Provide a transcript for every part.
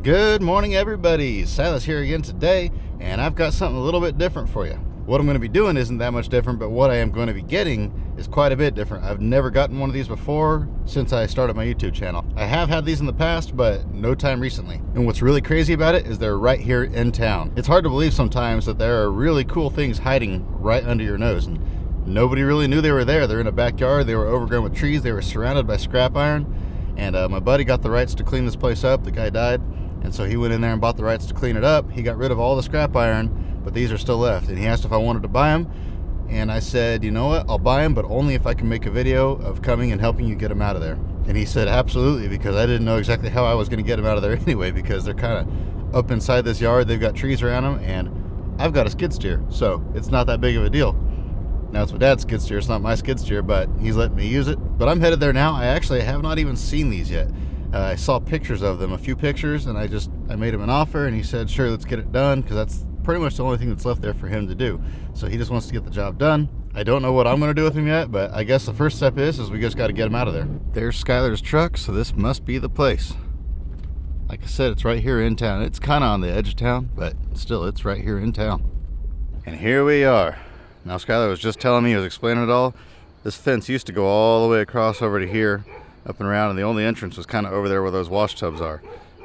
Good morning, everybody. Silas here again today, and I've got something a little bit different for you. What I'm going to be doing isn't that much different, but what I am going to be getting is quite a bit different. I've never gotten one of these before since I started my YouTube channel. I have had these in the past, but no time recently. And what's really crazy about it is they're right here in town. It's hard to believe sometimes that there are really cool things hiding right under your nose, and nobody really knew they were there. They're in a backyard, they were overgrown with trees, they were surrounded by scrap iron, and my buddy got the rights to clean this place up. The guy died. And so he went in there and bought the rights to clean it up. He got rid of all the scrap iron, but these are still left. And he asked if I wanted to buy them. And I said, you know what, I'll buy them, but only if I can make a video of coming and helping you get them out of there. And he said, absolutely, because I didn't know exactly how I was going to get them out of there anyway, because they're kind of up inside this yard. They've got trees around them, and I've got a skid steer, so it's not that big of a deal. Now, it's my dad's skid steer. It's not my skid steer, but he's letting me use it. But I'm headed there now. I actually have not even seen these yet. I saw pictures of them, a few pictures, and I made him an offer, and he said, sure, let's get it done, because that's pretty much the only thing that's left there for him to do. So he just wants to get the job done. I don't know what I'm going to do with him yet, but I guess the first step is we just got to get him out of there. There's Skylar's truck, so this must be the place. Like I said, it's right here in town. It's kind of on the edge of town, but still, it's right here in town. And here we are. Now, Skylar was just telling me, he was explaining it all. This fence used to go all the way across over to here, up and around, and the only entrance was kind of over there where those wash tubs are.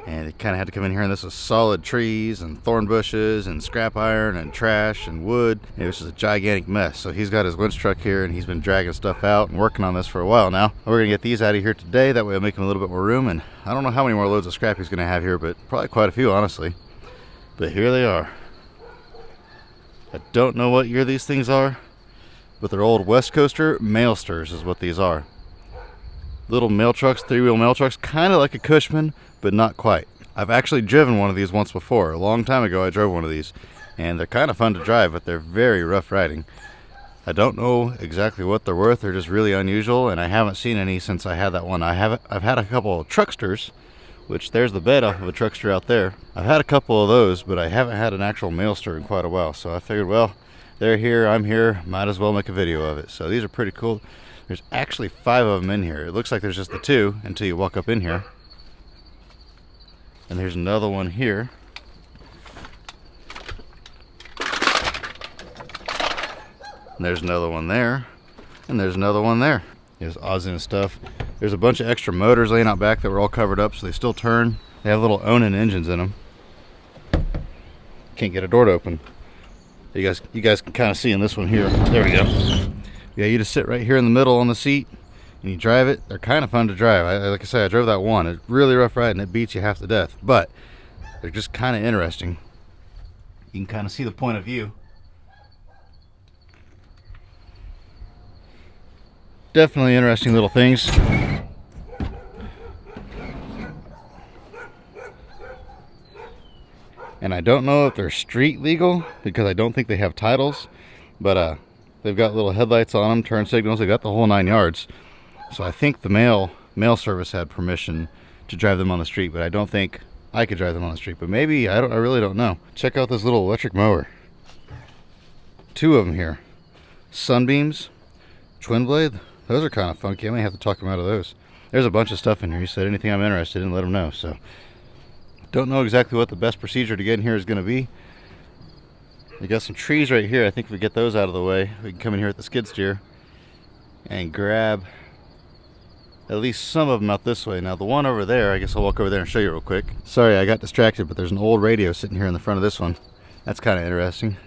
And it kind of had to come in here, and this was solid trees and thorn bushes and scrap iron and trash and wood. It was just a gigantic mess. So he's got his winch truck here, and he's been dragging stuff out and working on this for a while now. We're going to get these out of here today. That way it'll make him a little bit more room. And I don't know how many more loads of scrap he's going to have here, but probably quite a few, honestly. But here they are. I don't know what year these things are, but they're old Westcoaster mailsters is what these are. Little mail trucks, three-wheel mail trucks, kind of like a Cushman, but not quite. I've actually driven one of these once before. A long time ago I drove one of these, and they're kind of fun to drive, but they're very rough riding. I don't know exactly what they're worth. They're just really unusual, and I haven't seen any since I had that one. I've had a couple of trucksters, which there's the bed off of a truckster out there. I've had a couple of those, but I haven't had an actual mailster in quite a while, so I figured, well, they're here, I'm here, might as well make a video of it. So these are pretty cool. There's actually 5 of them in here. It looks like there's just the 2 until you walk up in here. And there's another one here. And there's another one there. And there's another one there. There's odds and stuff. There's a bunch of extra motors laying out back that were all covered up, so they still turn. They have little Onan engines in them. Can't get a door to open. You guys can kind of see in this one here. There we go. Yeah, you just sit right here in the middle on the seat and you drive it. They're kind of fun to drive. Like I said, I drove that one. It's really rough ride and it beats you half to death, but they're just kind of interesting. You can kind of see the point of view. Definitely interesting little things. And I don't know if they're street legal because I don't think they have titles, but they've got little headlights on them, turn signals. They got the whole 9 yards. So I think the mail service had permission to drive them on the street, but I don't think I could drive them on the street. But maybe, I really don't know. Check out this little electric mower. 2 of them here. Sunbeams, twin blade. Those are kind of funky. I may have to talk him out of those. There's a bunch of stuff in here. He said anything I'm interested in, let him know. So don't know exactly what the best procedure to get in here is going to be. We got some trees right here. I think if we get those out of the way, we can come in here with the skid steer and grab at least some of them out this way. Now the one over there, I guess I'll walk over there and show you real quick. Sorry, I got distracted, but there's an old radio sitting here in the front of this one. That's kind of interesting.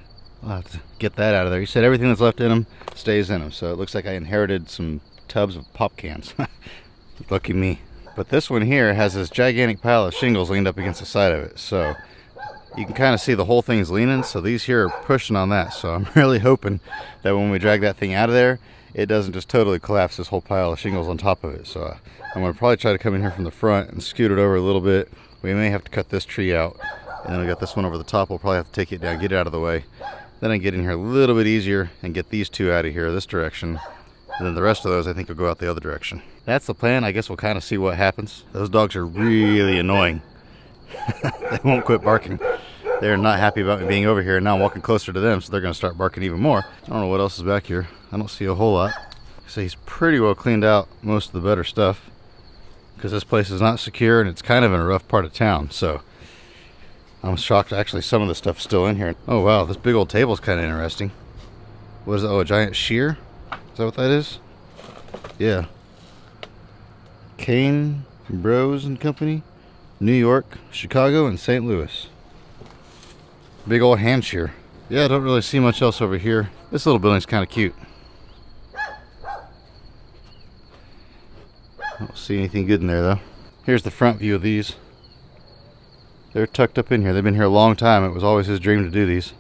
I'll have to get that out of there. He said everything that's left in them stays in them, so it looks like I inherited some tubs of pop cans. Lucky me. But this one here has this gigantic pile of shingles leaned up against the side of it, so you can kind of see the whole thing's leaning, so these here are pushing on that. So I'm really hoping that when we drag that thing out of there, it doesn't just totally collapse this whole pile of shingles on top of it. So I'm going to probably try to come in here from the front and scoot it over a little bit. We may have to cut this tree out. And then we got this one over the top. We'll probably have to take it down, get it out of the way. Then I get in here a little bit easier and get these 2 out of here this direction. And then the rest of those I think will go out the other direction. That's the plan. I guess we'll kind of see what happens. Those dogs are really annoying. They won't quit barking. They're not happy about me being over here, and now I'm walking closer to them, so they're going to start barking even more. I don't know what else is back here. I don't see a whole lot. So he's pretty well cleaned out most of the better stuff because this place is not secure and it's kind of in a rough part of town. So I'm shocked actually some of the stuff's still in here. Oh wow, this big old table's kind of interesting. What is it? Oh, a giant shear? Is that what that is? Yeah. Kane Bros and Company, New York, Chicago, and St. Louis. Big old hand shear. Yeah, I don't really see much else over here. This little building's kind of cute. I don't see anything good in there though. Here's the front view of these. They're tucked up in here. They've been here a long time. It was always his dream to do these.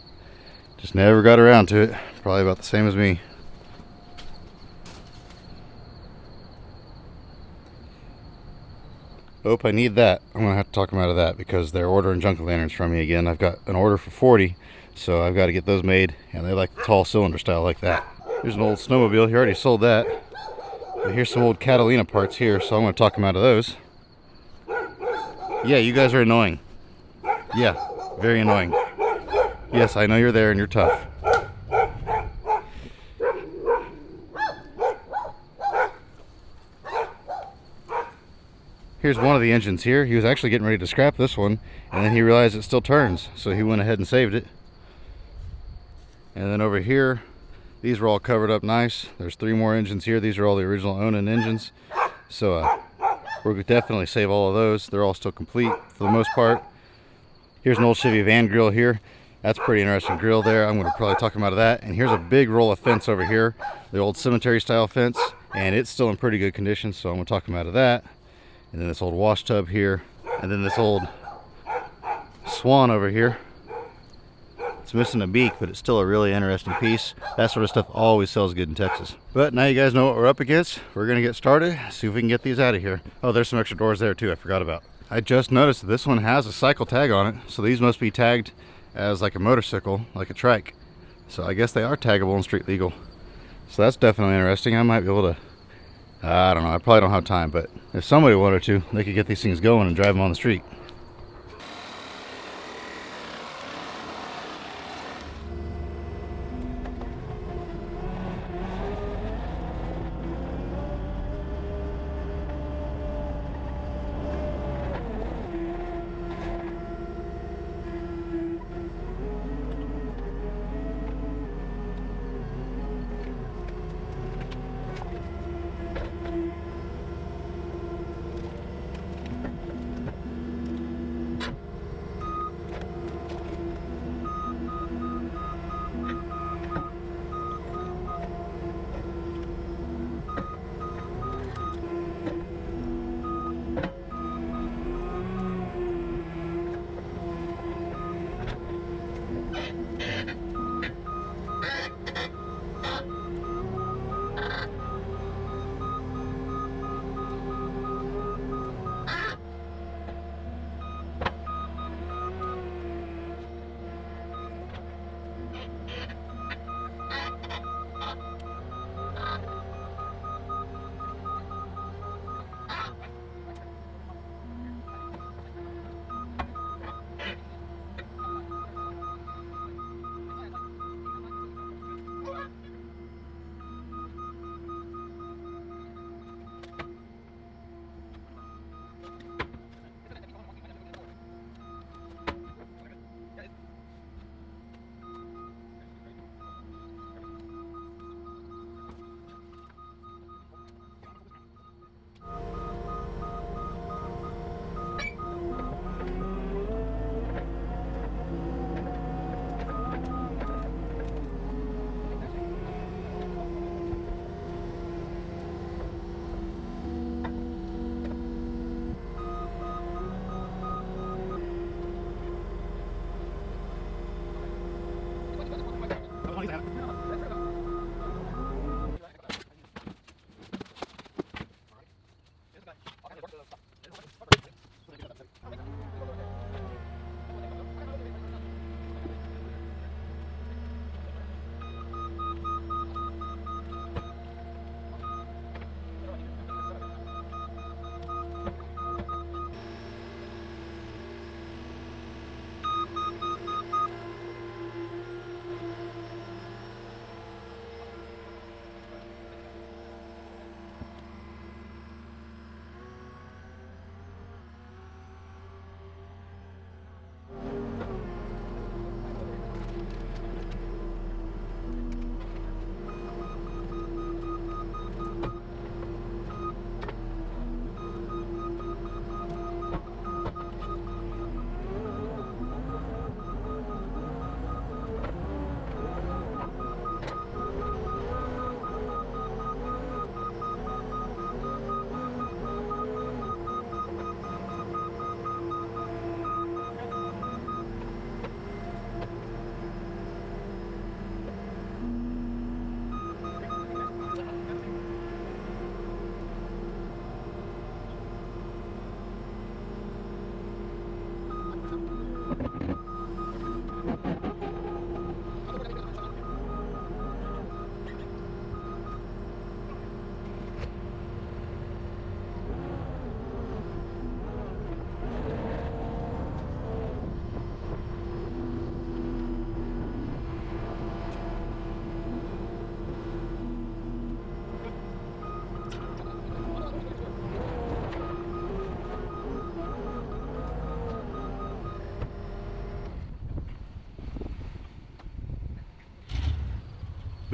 Just never got around to it. Probably about the same as me. Oh, I need that. I'm gonna have to talk them out of that because they're ordering jack-o'-lanterns from me again. I've got an order for 40, so I've got to get those made, and they like the tall cylinder style like that. Here's an old snowmobile. He already sold that. But here's some old Catalina parts here, so I'm gonna talk him out of those. Yeah, you guys are annoying. Yeah, very annoying. Yes, I know you're there and you're tough. Here's one of the engines here. He was actually getting ready to scrap this one, and then he realized it still turns, so he went ahead and saved it. And then over here, these were all covered up nice. There's 3 more engines here. These are all the original Onan engines. So we're gonna definitely save all of those. They're all still complete for the most part. Here's an old Chevy van grill here. That's a pretty interesting grill there. I'm gonna probably talk him out of that. And here's a big roll of fence over here, the old cemetery style fence, and it's still in pretty good condition, so I'm gonna talk him out of that. And then this old wash tub here, and then this old swan over here. It's missing a beak, but it's still a really interesting piece. That sort of stuff always sells good in Texas. But now you guys know what we're up against. We're gonna get started, see if we can get these out of here. Oh, there's some extra doors there too, I forgot about. I just noticed that this one has a cycle tag on it, so these must be tagged as like a motorcycle, like a trike. So I guess they are taggable and street legal. So that's definitely interesting. I might be able to, I don't know, I probably don't have time, but if somebody wanted to, they could get these things going and drive them on the street.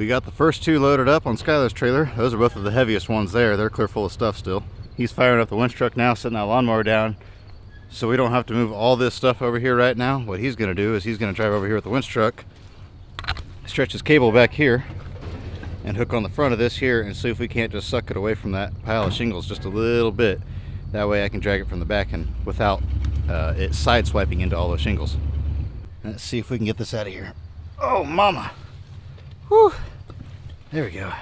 We got the first two loaded up on Skylar's trailer. Those are both of the heaviest ones there. They're clear full of stuff still. He's firing up the winch truck now, setting that lawnmower down, so we don't have to move all this stuff over here right now. What he's gonna do is he's gonna drive over here with the winch truck, stretch his cable back here, and hook on the front of this here and see if we can't just suck it away from that pile of shingles just a little bit. That way I can drag it from the back and without it side swiping into all those shingles. Let's see if we can get this out of here. Oh, mama. Whew. There we go.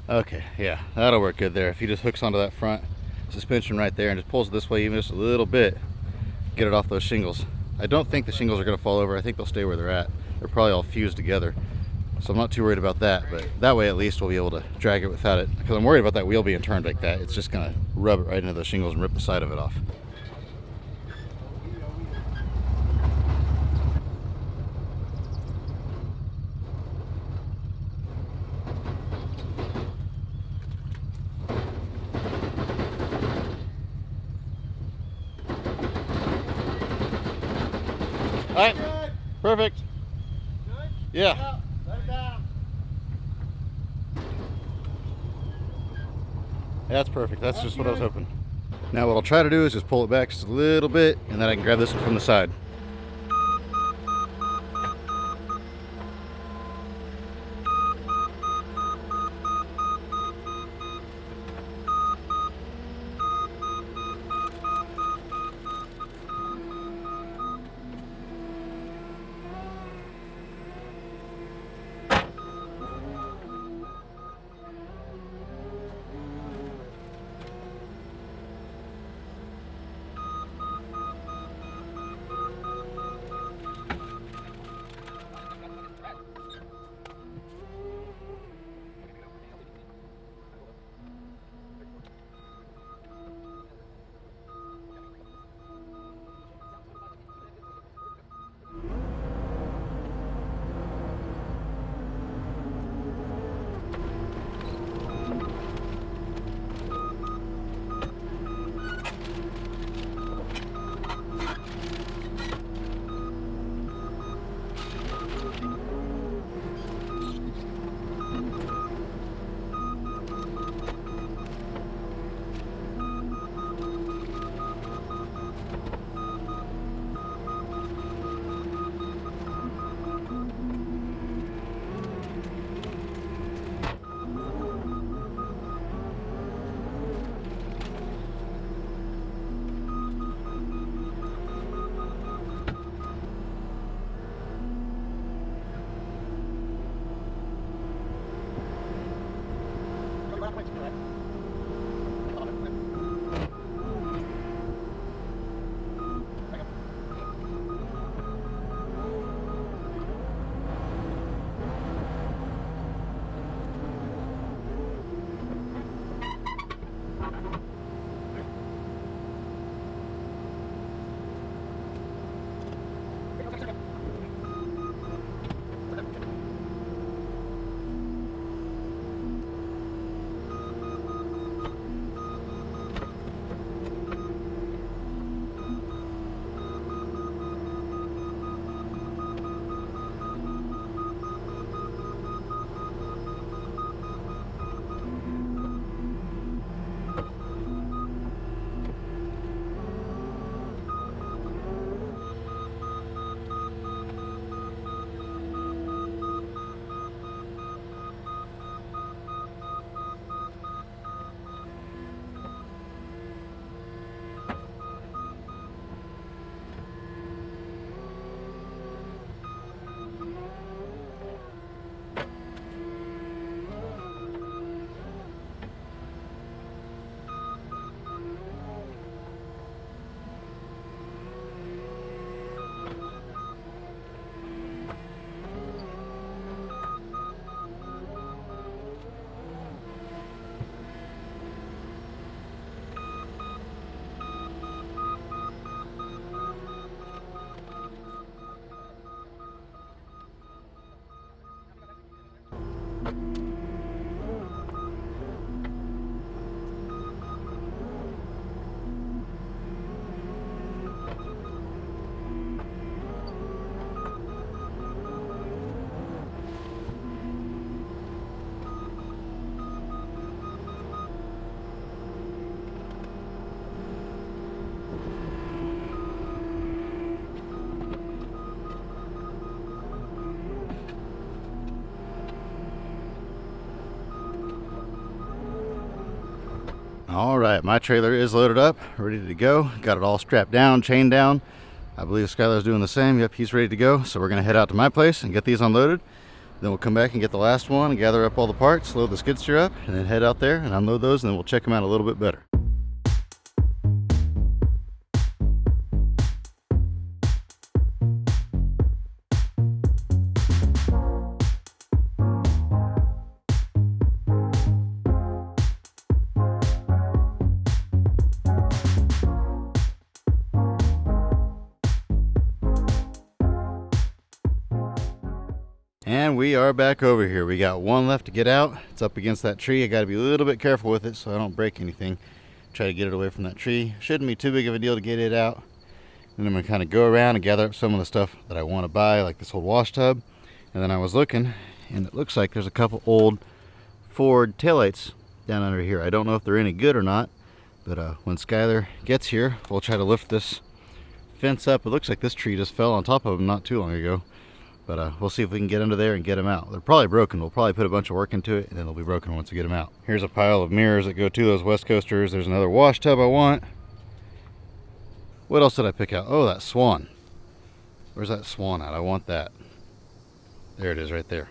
Okay, yeah, that'll work good there. If he just hooks onto that front suspension right there and just pulls it this way even just a little bit, get it off those shingles. I don't think the shingles are gonna fall over. I think they'll stay where they're at. They're probably all fused together. So I'm not too worried about that, but that way at least we'll be able to drag it without it. Because I'm worried about that wheel being turned like that. It's just gonna rub it right into those shingles and rip the side of it off. All right, perfect. Good? Yeah. Let it down. That's perfect. That's just what I was hoping. Now what I'll try to do is just pull it back just a little bit, and then I can grab this one from the side. All right, my trailer is loaded up, ready to go. Got it all strapped down, chained down. I believe Skylar's doing the same. Yep, he's ready to go. So we're gonna head out to my place and get these unloaded. Then we'll come back and get the last one and gather up all the parts, load the skid steer up, and then head out there and unload those, and then we'll check them out a little bit better. And we are back over here. We got one left to get out. It's up against that tree. I got to be a little bit careful with it so I don't break anything. Try to get it away from that tree. Shouldn't be too big of a deal to get it out. And I'm going to kind of go around and gather up some of the stuff that I want to buy, like this old wash tub. And then I was looking, and it looks like there's a couple old Ford taillights down under here. I don't know if they're any good or not, but when Skylar gets here, we'll try to lift this fence up. It looks like this tree just fell on top of them not too long ago. But we'll see if we can get under there and get them out. They're probably broken. We'll probably put a bunch of work into it, and then they'll be broken once we get them out. Here's a pile of mirrors that go to those Westcoasters. There's another wash tub I want. What else did I pick out? Oh, that swan. Where's that swan at? I want that. There it is right there.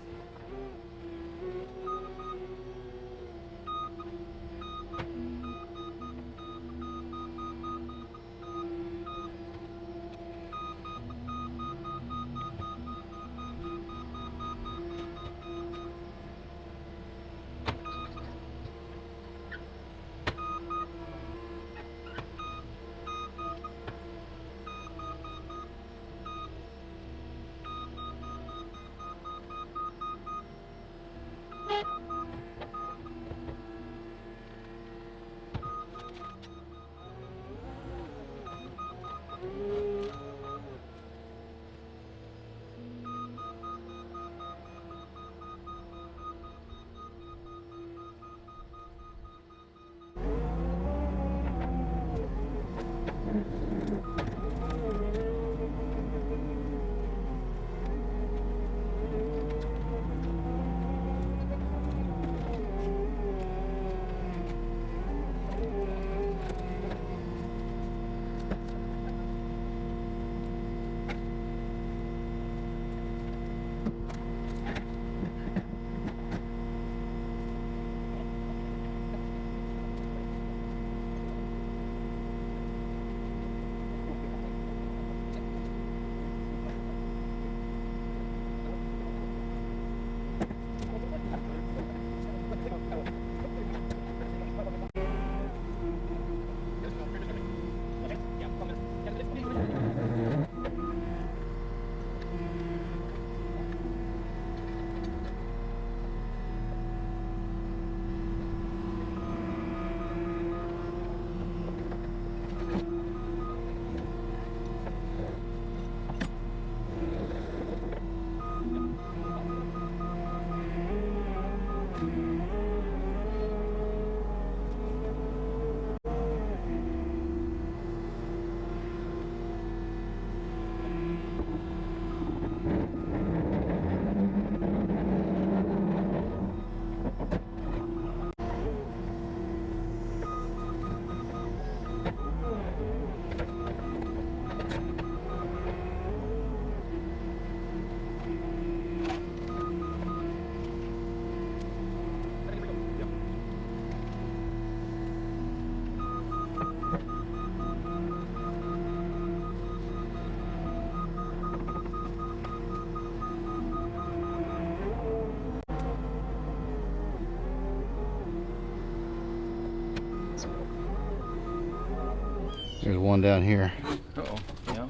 There's one down here. Uh-oh, yeah.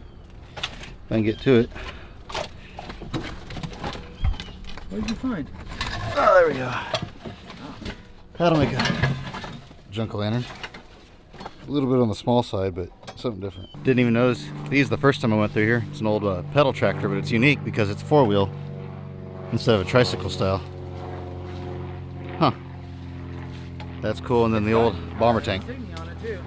If I can get to it. What did you find? Oh, there we go. That'll make a junk-o'-lantern. A little bit on the small side, but something different. Didn't even notice these the first time I went through here. It's an old pedal tractor, but it's unique because it's four-wheel instead of a tricycle style. Huh. That's cool. And then the old bomber tank. Insignia on it too.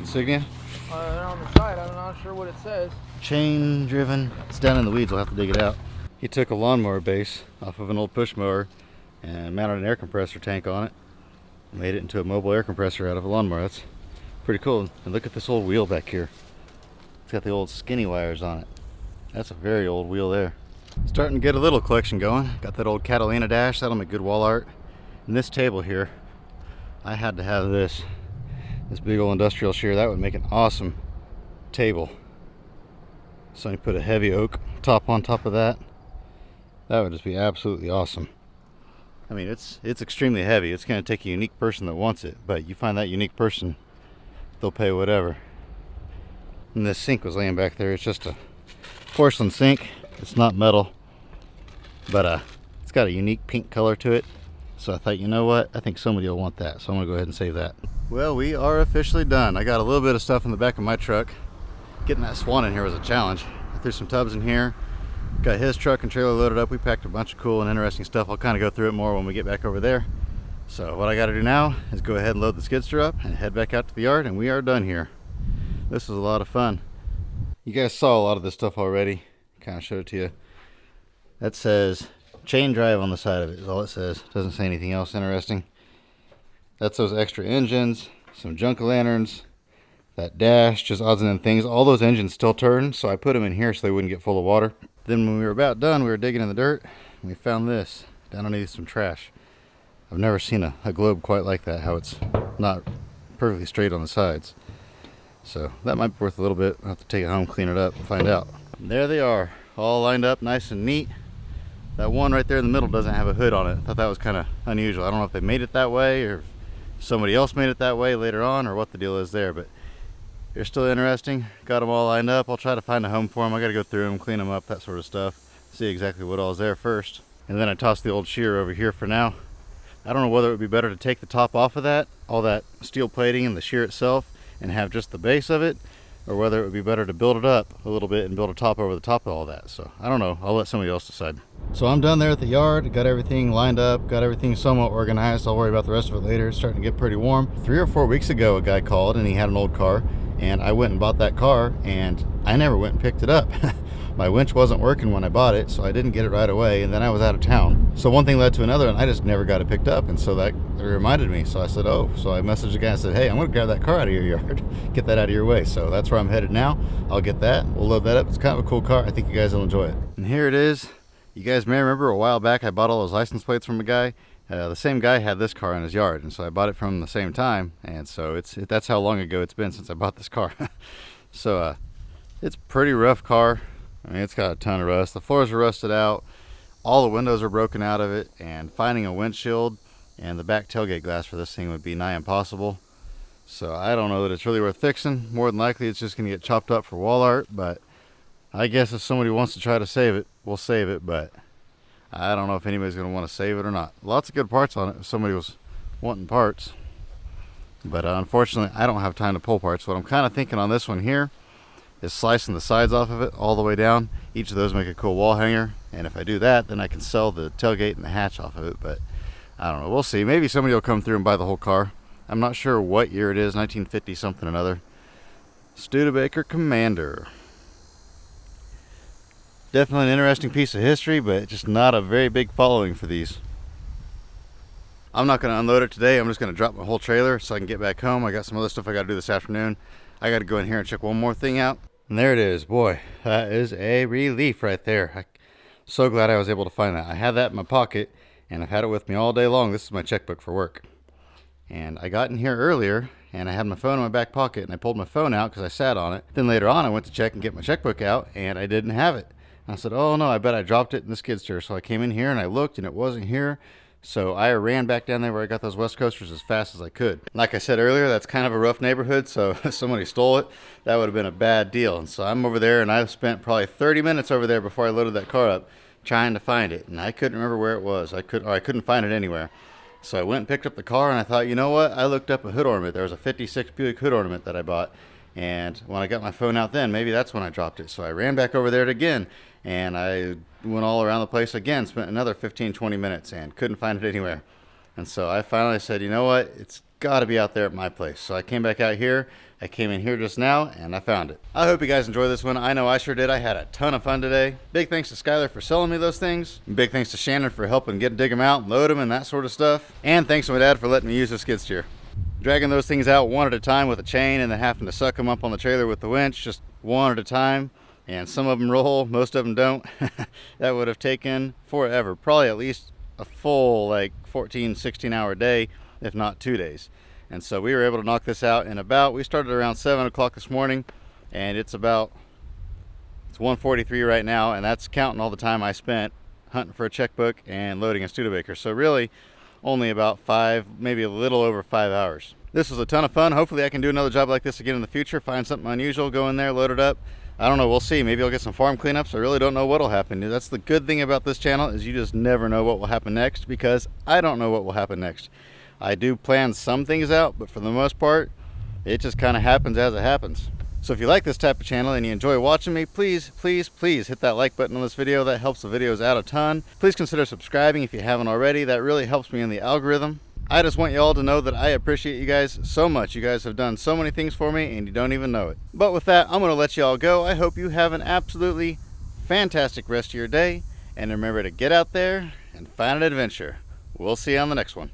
Insignia? On the side, I'm not sure what it says. Chain driven. It's down in the weeds. I'll have to dig it out. He took a lawnmower base off of an old push mower and mounted an air compressor tank on it. Made it into a mobile air compressor out of a lawnmower. That's pretty cool. And look at this old wheel back here. It's got the old skinny wires on it. That's a very old wheel there. Starting to get a little collection going. Got that old Catalina dash. That'll make good wall art. And this table here, I had to have this big old industrial shear. That would make an awesome table. So you put a heavy oak top on top of that. That would just be absolutely awesome. I mean, it's extremely heavy. It's going to take a unique person that wants it, but you find that unique person, they'll pay whatever. And this sink was laying back there. It's just a porcelain sink. It's not metal, but it's got a unique pink color to it. So I thought, you know what? I think somebody will want that. So I'm gonna go ahead and save that. Well, we are officially done. I got a little bit of stuff in the back of my truck. Getting that Swan in here was a challenge. I threw some tubs in here. Got his truck and trailer loaded up. We packed a bunch of cool and interesting stuff. I'll kind of go through it more when we get back over there. So what I got to do now is go ahead and load the skidster up and head back out to the yard, and we are done here. This was a lot of fun. You guys saw a lot of this stuff already. Kind of showed it to you. That says chain drive on the side of it is all it says. Doesn't say anything else interesting. That's those extra engines, some junk lanterns, that dash, just odds and ends things. All those engines still turn, so I put them in here so they wouldn't get full of water. Then when we were about done, we were digging in the dirt, and we found this down underneath some trash. I've never seen a globe quite like that, how it's not perfectly straight on the sides. So that might be worth a little bit. I'll have to take it home, clean it up, and find out. And there they are, all lined up nice and neat. That one right there in the middle doesn't have a hood on it. I thought that was kind of unusual. I don't know if they made it that way or if somebody else made it that way later on or what the deal is there, but they're still interesting. Got them all lined up. I'll try to find a home for them. I got to go through them, clean them up, that sort of stuff. See exactly what all is there first. And then I tossed the old shear over here for now. I don't know whether it would be better to take the top off of that, all that steel plating and the shear itself, and have just the base of it, or whether it would be better to build it up a little bit and build a top over the top of all that. So I don't know. I'll let somebody else decide. So I'm done there at the yard. Got everything lined up, got everything somewhat organized. I'll worry about the rest of it later. It's starting to get pretty warm. 3 or 4 weeks ago, a guy called and he had an old car, and I went and bought that car, and I never went and picked it up. My winch wasn't working when I bought it, so I didn't get it right away, and then I was out of town. So one thing led to another, and I just never got it picked up, and so that reminded me. So I said, oh, so I messaged the guy and said, hey, I'm gonna grab that car out of your yard, get that out of your way. So that's where I'm headed now. I'll get that, we'll load that up. It's kind of a cool car. I think you guys will enjoy it. And here it is. You guys may remember a while back I bought all those license plates from a guy. The same guy had this car in his yard, and so I bought it from him the same time, and so that's how long ago it's been since I bought this car. So it's a pretty rough car. I mean, it's got a ton of rust. The floors are rusted out, all the windows are broken out of it, and finding a windshield and the back tailgate glass for this thing would be nigh impossible. So I don't know that it's really worth fixing. More than likely it's just going to get chopped up for wall art, but I guess if somebody wants to try to save it, we'll save it, but I don't know if anybody's going to want to save it or not. Lots of good parts on it if somebody was wanting parts. But unfortunately, I don't have time to pull parts. What I'm kind of thinking on this one here is slicing the sides off of it all the way down. Each of those make a cool wall hanger. And if I do that, then I can sell the tailgate and the hatch off of it. But I don't know. We'll see. Maybe somebody will come through and buy the whole car. I'm not sure what year it is. 1950 something or another. Studebaker Commander. Definitely an interesting piece of history, but just not a very big following for these. I'm not going to unload it today. I'm just going to drop my whole trailer so I can get back home. I got some other stuff I got to do this afternoon. I got to go in here and check one more thing out. And there it is. Boy, that is a relief right there. I'm so glad I was able to find that. I had that in my pocket, and I've had it with me all day long. This is my checkbook for work. And I got in here earlier, and I had my phone in my back pocket, and I pulled my phone out because I sat on it. Then later on, I went to check and get my checkbook out, and I didn't have it. And I said, oh no, I bet I dropped it in the skid steer. So I came in here, and I looked, and it wasn't here. So I ran back down there where I got those Westcoasters as fast as I could. Like I said earlier, that's kind of a rough neighborhood, so if somebody stole it, that would have been a bad deal. And so I'm over there, and I spent probably 30 minutes over there before I loaded that car up trying to find it. And I couldn't remember where it was. I couldn't find it anywhere. So I went and picked up the car, and I thought, you know what? I looked up a hood ornament. There was a 56 Buick hood ornament that I bought. And when I got my phone out then, maybe that's when I dropped it. So I ran back over there again, and I went all around the place again, spent another 15-20 minutes, and couldn't find it anywhere. And so I finally said, you know what, it's got to be out there at my place. So I came back out here. I came in here just now and I found it. I hope you guys enjoy this one. I know I sure did. I had a ton of fun today. Big thanks to Skylar for selling me those things. And big thanks to Shannon for helping dig them out and load them and that sort of stuff. And thanks to my dad for letting me use the skid steer. Dragging those things out one at a time with a chain and then having to suck them up on the trailer with the winch, just one at a time. And some of them roll, most of them don't. That would have taken forever. Probably at least a full like 14, 16 hour day, if not 2 days. And so we were able to knock this out in we started around 7 o'clock this morning, and it's 1:43 right now, and that's counting all the time I spent hunting for a checkbook and loading a Studebaker. So really only about 5, maybe a little over 5 hours. This was a ton of fun. Hopefully I can do another job like this again in the future, find something unusual, go in there, load it up. I don't know, we'll see. Maybe I'll get some farm cleanups. I really don't know what'll happen. That's the good thing about this channel, is you just never know what will happen next, because I don't know what will happen next. I do plan some things out, but for the most part, it just kind of happens as it happens. So if you like this type of channel and you enjoy watching me, please, please, please hit that like button on this video. That helps the videos out a ton. Please consider subscribing if you haven't already. That really helps me in the algorithm. I just want you all to know that I appreciate you guys so much. You guys have done so many things for me and you don't even know it. But with that, I'm going to let you all go. I hope you have an absolutely fantastic rest of your day. And remember to get out there and find an adventure. We'll see you on the next one.